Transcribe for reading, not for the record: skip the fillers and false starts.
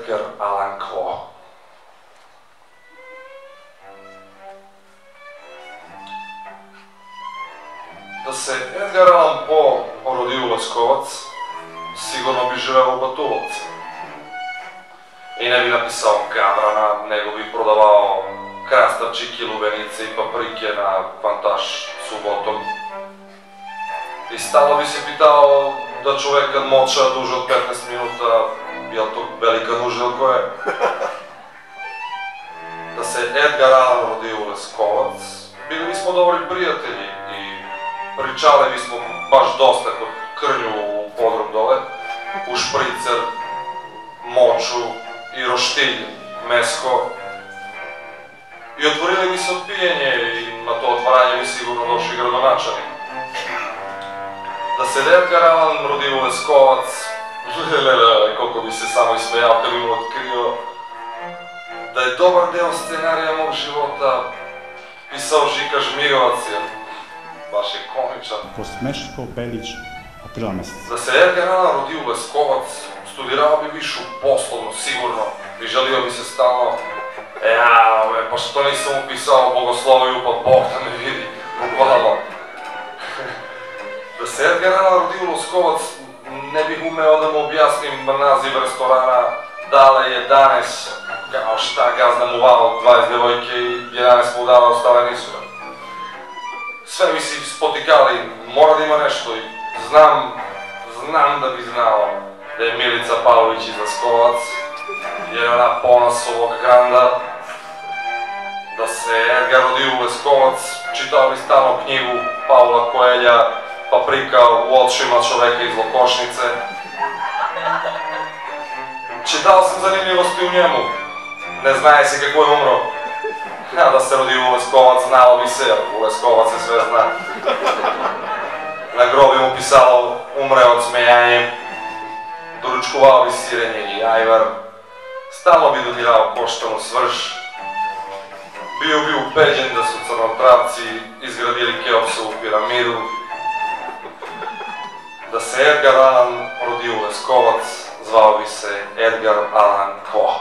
Edgar Allan Poe. Da se Edgar Allan Poe rodio u Leskovac, sigurno bi živeo u Batulovcu. I ne bi napisao Gavrana, nego bi prodavao krastavčike, lubenice i paprike na Fantaš subotom. I stalno bi se pitao da čovek kad moča duže od 15 minuta, je li to velika nužda ili koja je? Da se Edgar Allan rodio u Leskovac, bili bismo dobri prijatelji i pričali bismo baš dosta kod Krnju u podrum dole, u špricer, moču i roštilj, mesko. I otvorili bi se od pijenje i na to otvaranje bi sigurno došli gradonačani. Da se Edgar Allan rodio u Leskovac, koliko bi se samo ismejao kad bi mu otkrio da je dobar deo scenarija mog života pisao Žika Žmigovac, jer baš je komičan. Postmeško Belić, aprila mesec. Da se Edgar Allan rodio u Leskovac, studirao bi višu poslovnu, sigurno, i želio bi se stalno pa što nisam upisao bogosloviju, pa Bog da me vidi, bukvalno. Da se Edgar Allan rodio u Leskovac, ne bih umeo da mu objasnim naziv restorana Dale 11, kao šta gazda mu vao 20 devojke i 11 mu dala, ostale nisu. Sve bi si spotikali, mora da ima nešto i znam da bi znao da je Milica Pavlović iz Leskovac, jer je ona ponos ovog granda. Da se Edgar rodio u Leskovac, čitao bi stalno knjigu Paula Coelha, Paprika u očima čoveka iz Lokošnice. Čitao sam zanimljivosti u njemu, ne znaje se kako je umro. A da se rodio u Leskovac, znalo bi se, jer u Leskovac se sve zna. Na grobi mu pisalo umre od smejanjem, doručkovao bi sirenje i ajvar, stalno bi dodirao koštanu svrš, bio bi ubeđen da su crnotravci izgradili Keopsovu piramidu. Da se Edgar Allan rodio u Leskovac, zvao bi se Edgar Allan Poe.